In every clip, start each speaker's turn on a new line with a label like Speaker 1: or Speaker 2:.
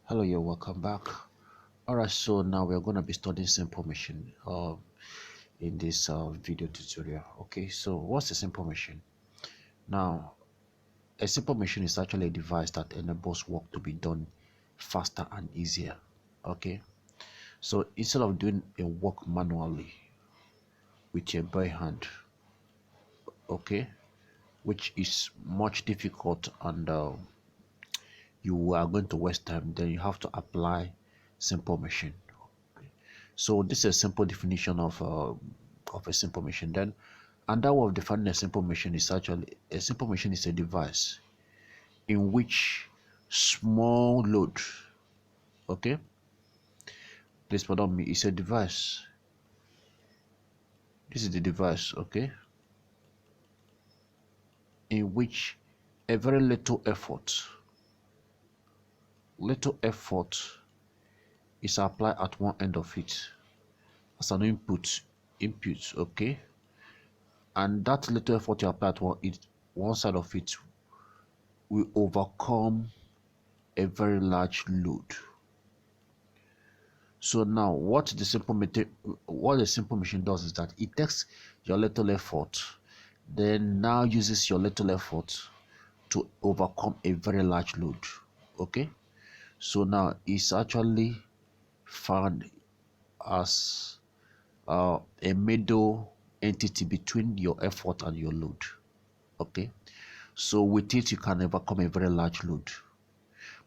Speaker 1: Hello, you're welcome back. All right, so now we're going to be studying simple machine in this video tutorial. Okay, so what's a simple machine? Now, a simple machine is actually a device that enables work to be done faster and easier. Okay, so instead of doing a work manually with your bare hand, okay, which is much difficult and you are going to waste time, then you have to apply simple machine. So this is a simple definition of a simple machine. Then another way of defining a simple machine is actually a simple machine is a device in which small load, okay, please pardon me, it's a device. This is the device, okay, in which a very little effort is applied at one end of it as an input, okay, and that little effort you apply at one side of it will overcome a very large load. So now what the simple machine does is that it takes your little effort, then now uses your little effort to overcome a very large load. Okay, so now it's actually found as a middle entity between your effort and your load. Okay, so with it you can overcome a very large load,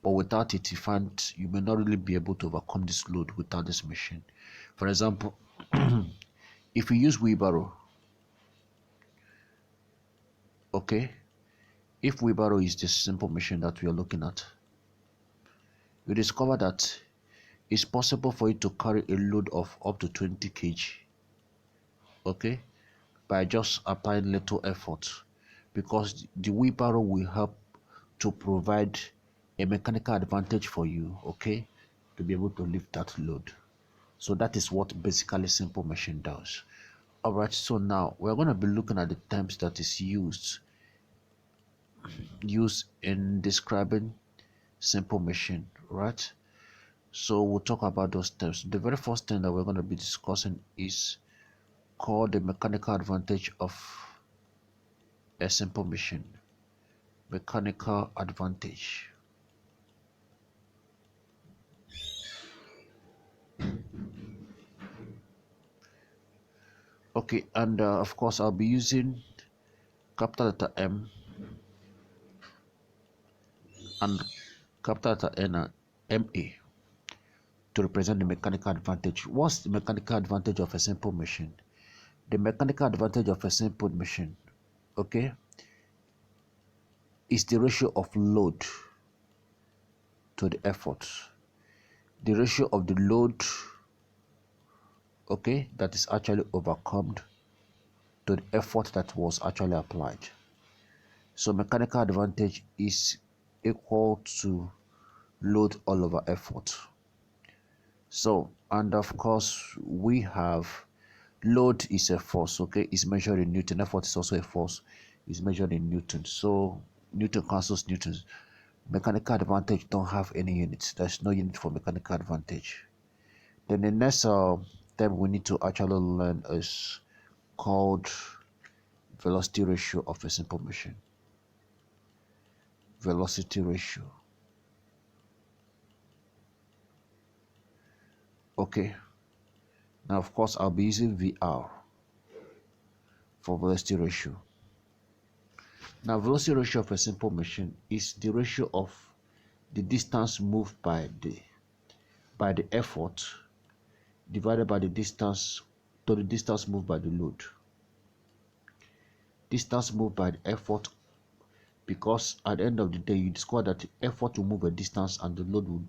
Speaker 1: but without it you find you may not really be able to overcome this load without this machine. For example, if you use wheelbarrow, okay, if wheelbarrow is this simple machine that we are looking at, you discover that it's possible for it to carry a load of up to 20 kg, okay, by just applying little effort, because the wheelbarrow will help to provide a mechanical advantage for you, okay, to be able to lift that load. So that is what basically simple machine does. All right, so now we're going to be looking at the terms that is used in describing simple machine, right? So we'll talk about those terms. The very first thing that we're going to be discussing is called the mechanical advantage of a simple machine. Mechanical advantage. Okay, and of course I'll be using capital letter M and capital letter N and MA to represent the mechanical advantage. What's the mechanical advantage of a simple machine? The mechanical advantage of a simple machine, okay, is the ratio of load to the effort. The ratio of the load, okay, that is actually overcome to the effort that was actually applied. So mechanical advantage is equal to load all over effort. So, and of course we have load is a force, okay, is measured in Newton. Effort is also a force, is measured in Newton. So Newton cancels Newton. Mechanical advantage don't have any units. There's no unit for mechanical advantage. Then the next term we need to actually learn is called velocity ratio of a simple machine. Velocity ratio. Okay, now of course I'll be using VR for velocity ratio. Now velocity ratio of a simple machine is the ratio of the distance moved by the effort divided by the distance moved by the load. Distance moved by the effort, because at the end of the day you discover that the effort will move a distance and the load will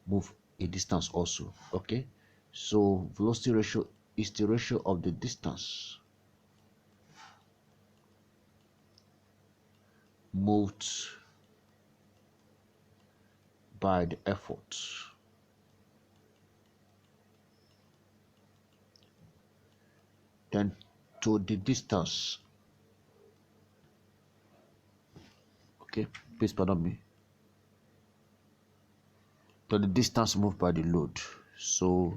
Speaker 1: move a distance also. Okay, so velocity ratio is the ratio of the distance moved by the effort then to the distance, okay, please pardon me, to the distance moved by the load. So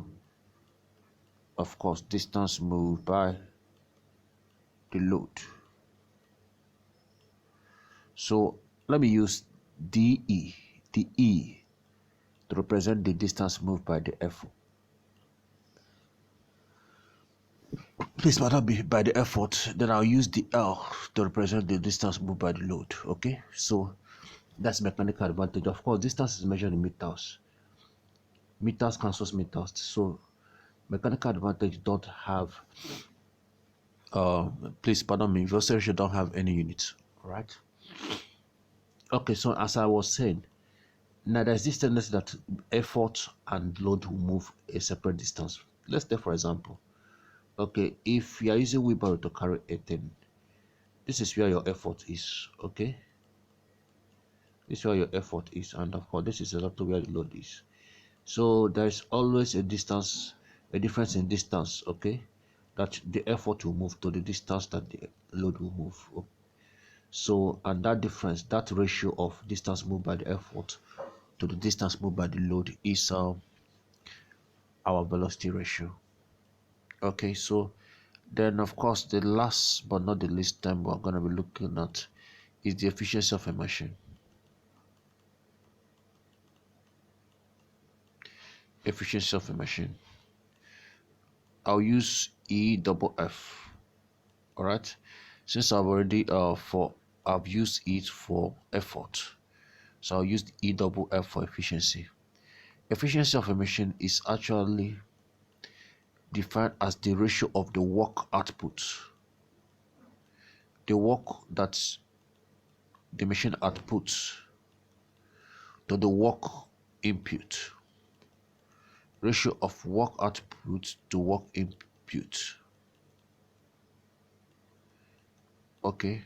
Speaker 1: of course distance moved by the load. So let me use DE to represent the distance moved by the effort. Please pardon me, by the effort. Then I'll use the L to represent the distance moved by the load. Okay, so that's mechanical advantage. Of course, distance is measured in meters. Meters cancels meters. So mechanical advantage don't have please pardon me, velocity ratio don't have any units. Right? Okay, so as I was saying, now there's this tendency that effort and load will move a separate distance. Let's take for example, okay, if you are using wheelbarrow to carry a thing, this is where your effort is. Okay, this is where your effort is, and of course this is exactly where the load is. So there's always a distance, a difference in distance, okay, that the effort will move to the distance that the load will move. So, and that difference, that ratio of distance moved by the effort to the distance moved by the load is our velocity ratio. Okay, so then of course the last but not the least time we're going to be looking at is the efficiency of a machine. Efficiency of a machine. I'll use EFF. All right, since I've already I've used it for effort, so I'll use EFF for efficiency. Efficiency of a machine is actually defined as the ratio of the work output, the work that the machine outputs, to the work input. Ratio of work output to work input. Okay,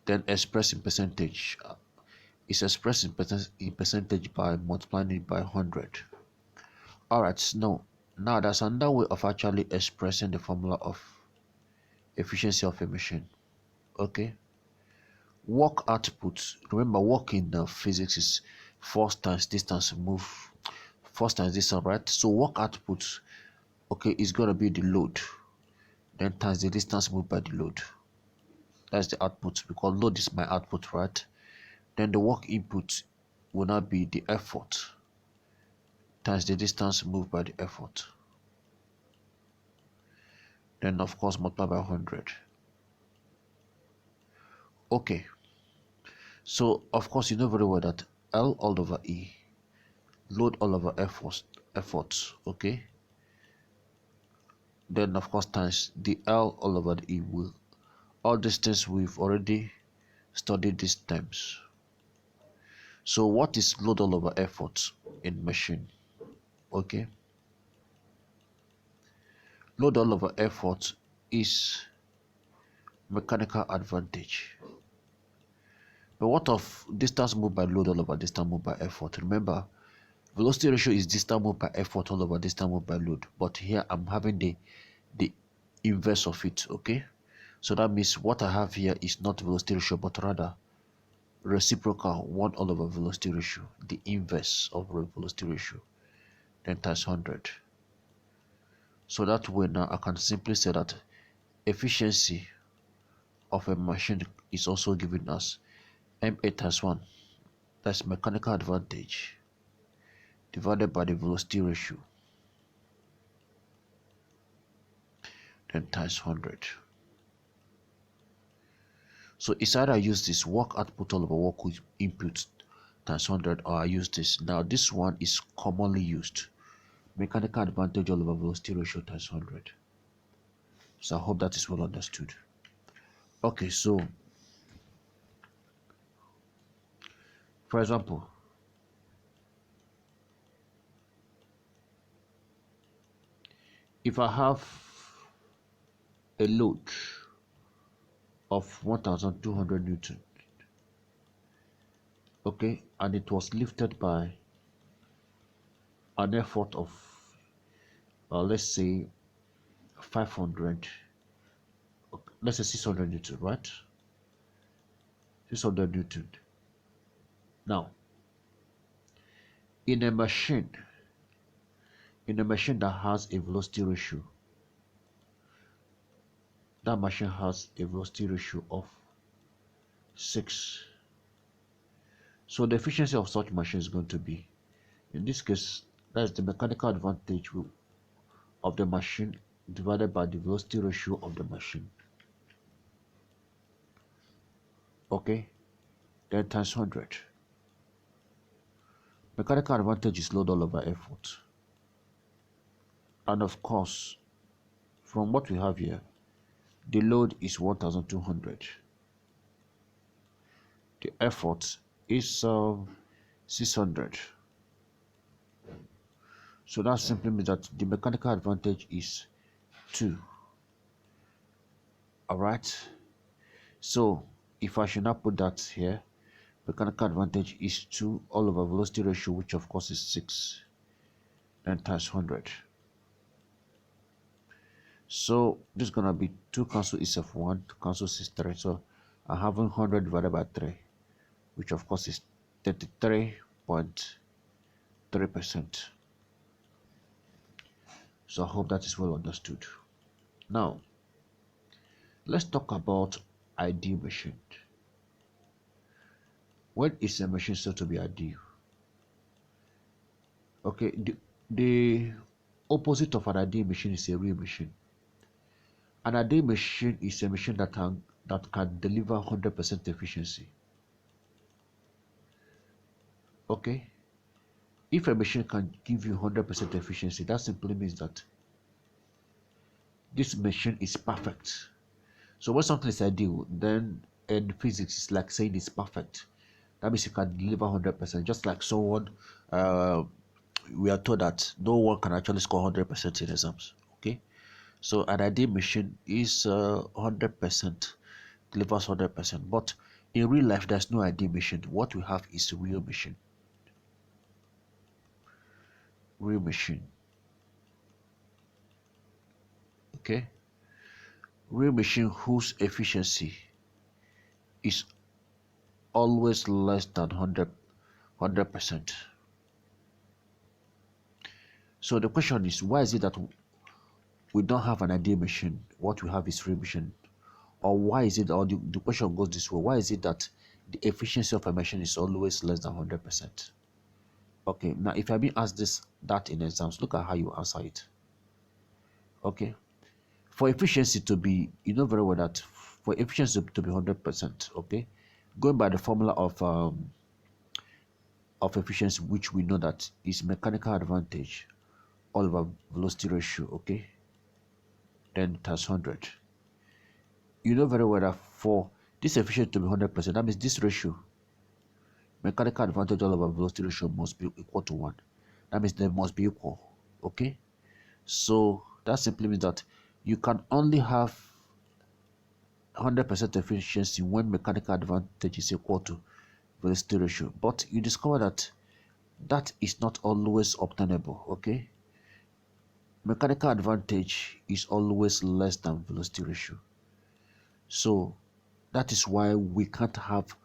Speaker 1: then expressed in percentage. It's expressed in percentage by multiplying it by 100. All right, now there's another way of actually expressing the formula of efficiency of a machine. Okay, work output. Remember, work in physics is force times distance move, force times distance, right? So work output, okay, is gonna be the load, then times the distance moved by the load. That's the output, because load is my output, right? Then the work input will not be the effort times the distance moved by the effort. Then of course multiply by 100. Okay, so of course you know very well that L all over E, load all over efforts, okay? Then of course times the L all over the E will. All these things we've already studied these terms. So what is load all over effort in machine? Okay, load all over effort is mechanical advantage. But what of distance moved by load all over distance moved by effort? Remember, velocity ratio is distance moved by effort all over distance moved by load. But here I'm having the inverse of it, okay? So that means what I have here is not velocity ratio, but rather reciprocal 1 all over velocity ratio, the inverse of velocity ratio, then times 100. So that way now I can simply say that efficiency of a machine is also given as ma times 1, that's mechanical advantage, divided by the velocity ratio, then times 100. So it's either I use this work output all over work input times 100, or I use this. Now this one is commonly used, mechanical advantage all over velocity ratio times 100. So I hope that is well understood. Okay, so for example, if I have a load of 1200 Newton, okay, and it was lifted by an effort of let's say 500, let's say 600 Newton, right? 600 Newton. Now in a machine that has a velocity ratio, that machine has a velocity ratio of 6. So the efficiency of such machine is going to be, in this case, that's the mechanical advantage of the machine divided by the velocity ratio of the machine. Okay, then times 100. Mechanical advantage is load all over effort. And of course, from what we have here, the load is 1200. The effort is 600. So that simply means that the mechanical advantage is 2. Alright. So if I should not put that here, mechanical advantage is 2 all over velocity ratio, which of course is 6, then times 100. So this is gonna be 2 cancel itself 1, 2 cancel 6, 3. So I have 100 divided by 3, which of course is 33.3%. So I hope that is well understood. Now let's talk about ideal machine. When is a machine said to be ideal? Okay, the opposite of an ideal machine is a real machine. An ideal machine is a machine that can deliver 100% efficiency. Okay, if a machine can give you 100% efficiency, that simply means that this machine is perfect. So when something is ideal, then in physics it's like saying it's perfect. That means you can deliver 100%. Just like someone, we are told that no one can actually score 100% in exams. Okay, so an ideal machine is 100%, delivers 100%. But in real life, there's no ideal machine. What we have is a real machine. Real machine. Okay, real machine whose efficiency is always less than 100%. So the question is, why is it that we don't have an ideal machine? What we have is real machine. Or why is it, or the question goes this way, why is it that the efficiency of a machine is always less than 100%? Okay, now if I've been asked that in exams, look at how you answer it. Okay, for efficiency to be, you know very well that for efficiency to be 100%, okay, going by the formula of efficiency, which we know that is mechanical advantage all over velocity ratio, okay, then times 100. You know very well that for this efficiency to be 100%, that means this ratio, mechanical advantage all over velocity ratio, must be equal to 1. That means they must be equal. Okay, so that simply means that you can only have 100% efficiency when mechanical advantage is equal to velocity ratio, but you discover that that is not always obtainable. Okay, mechanical advantage is always less than velocity ratio. So that is why we can't have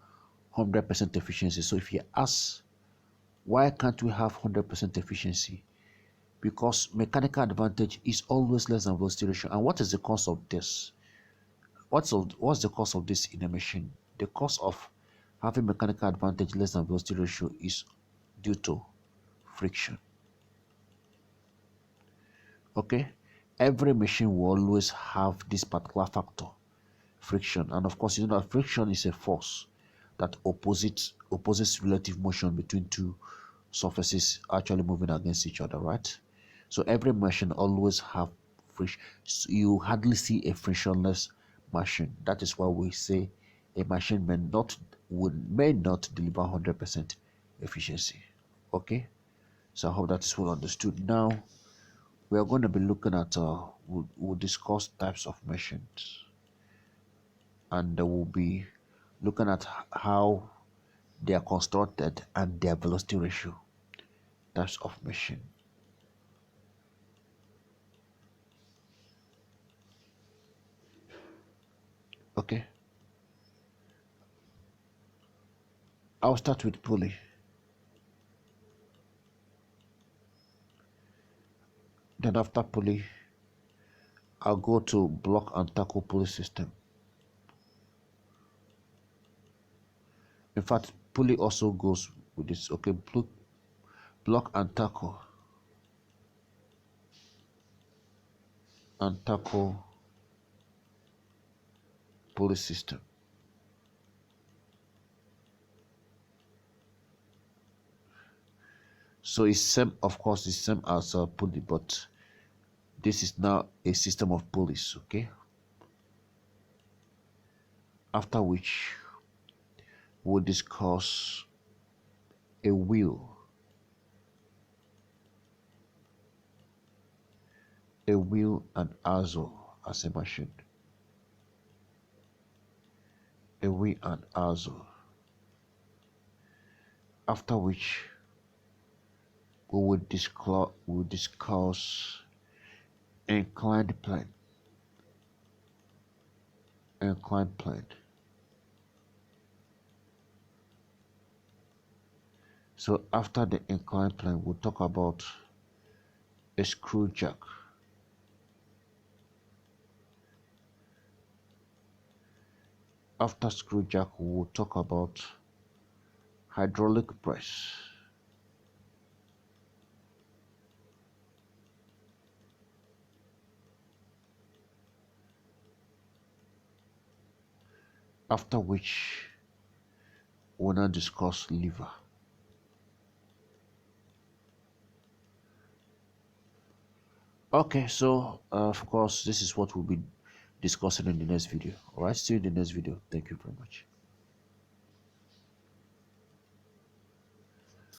Speaker 1: 100% efficiency. So if you ask, why can't we have 100% efficiency? Because mechanical advantage is always less than velocity ratio. And what is the cause of this? What's the cause of this in a machine? The cause of having mechanical advantage less than velocity ratio is due to friction. Okay, every machine will always have this particular factor, friction. And of course, you know that friction is a force that opposes relative motion between two surfaces actually moving against each other, right? So every machine always have friction. So you hardly see a frictionless machine. That is why we say a machine may not deliver 100% efficiency. Okay, so I hope that is well understood. Now we are going to be looking at we'll discuss types of machines, and we'll be looking at how they are constructed and their velocity ratio. Types of machine. Okay, I'll start with pulley. Then after pulley, I'll go to block and tackle pulley system. In fact, pulley also goes with this. Okay, block and tackle pulley system. So it's same, of course, it's same as pulley, but this is now a system of pulleys. Okay. After which we'll discuss a wheel, and axle as a machine. A wheel and axle. After which we will discuss inclined plane. So after the inclined plane, we'll talk about a screw jack. After screw jack, we'll talk about hydraulic press. After which we'll now discuss lever. Okay, so of course this is what we'll be discussing in the next video. All right, see you in the next video. Thank you very much.